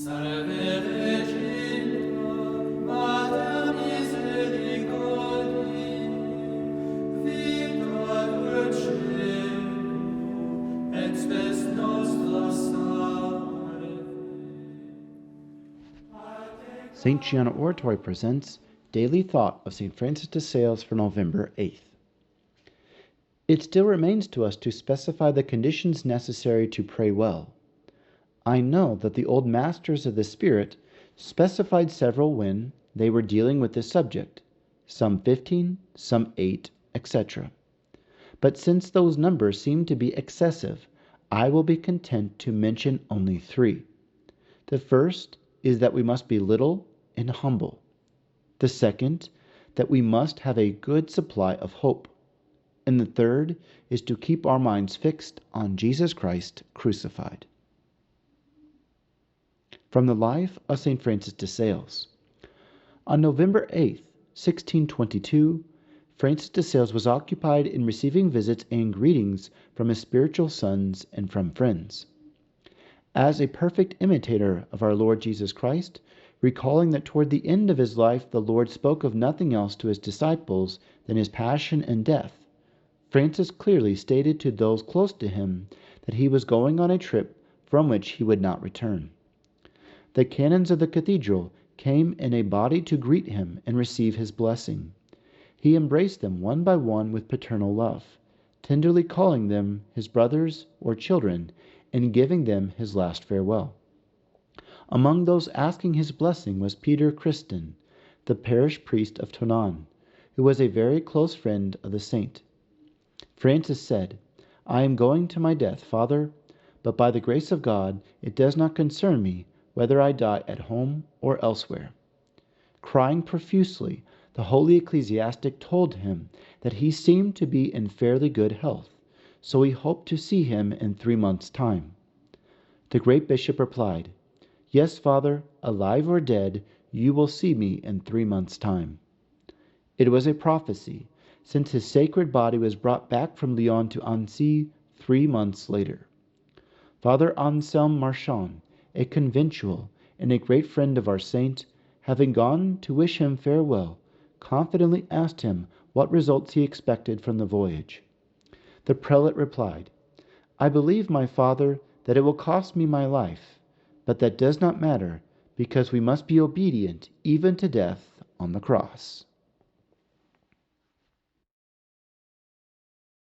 St. Gianna Oratory presents Daily Thought of St. Francis de Sales for November 8th. It still remains to us to specify the conditions necessary to pray well. I know that the old masters of the Spirit specified several when they were dealing with this subject, some 15, some 8, etc. But since those numbers seem to be excessive, I will be content to mention only 3. The first is that we must be little and humble. The second, that we must have a good supply of hope. And the third is to keep our minds fixed on Jesus Christ crucified. From the life of St. Francis de Sales. On November 8th, 1622, Francis de Sales was occupied in receiving visits and greetings from his spiritual sons and from friends. As a perfect imitator of our Lord Jesus Christ, recalling that toward the end of his life the Lord spoke of nothing else to his disciples than his passion and death, Francis clearly stated to those close to him that he was going on a trip from which he would not return. The canons of the cathedral came in a body to greet him and receive his blessing. He embraced them one by one with paternal love, tenderly calling them his brothers or children and giving them his last farewell. Among those asking his blessing was Peter Christen, the parish priest of Tonon, who was a very close friend of the saint. Francis said, "I am going to my death, Father, but by the grace of God it does not concern me whether I die at home or elsewhere." Crying profusely, the holy ecclesiastic told him that he seemed to be in fairly good health, so he hoped to see him in 3 months' time. The great bishop replied, "Yes, Father, alive or dead, you will see me in 3 months' time." It was a prophecy, since his sacred body was brought back from Lyon to Annecy 3 months later. Father Anselm Marchand, a conventual and a great friend of our saint, having gone to wish him farewell, confidently asked him what results he expected from the voyage. The prelate replied, "I believe, my father, that it will cost me my life, but that does not matter, because we must be obedient even to death on the cross."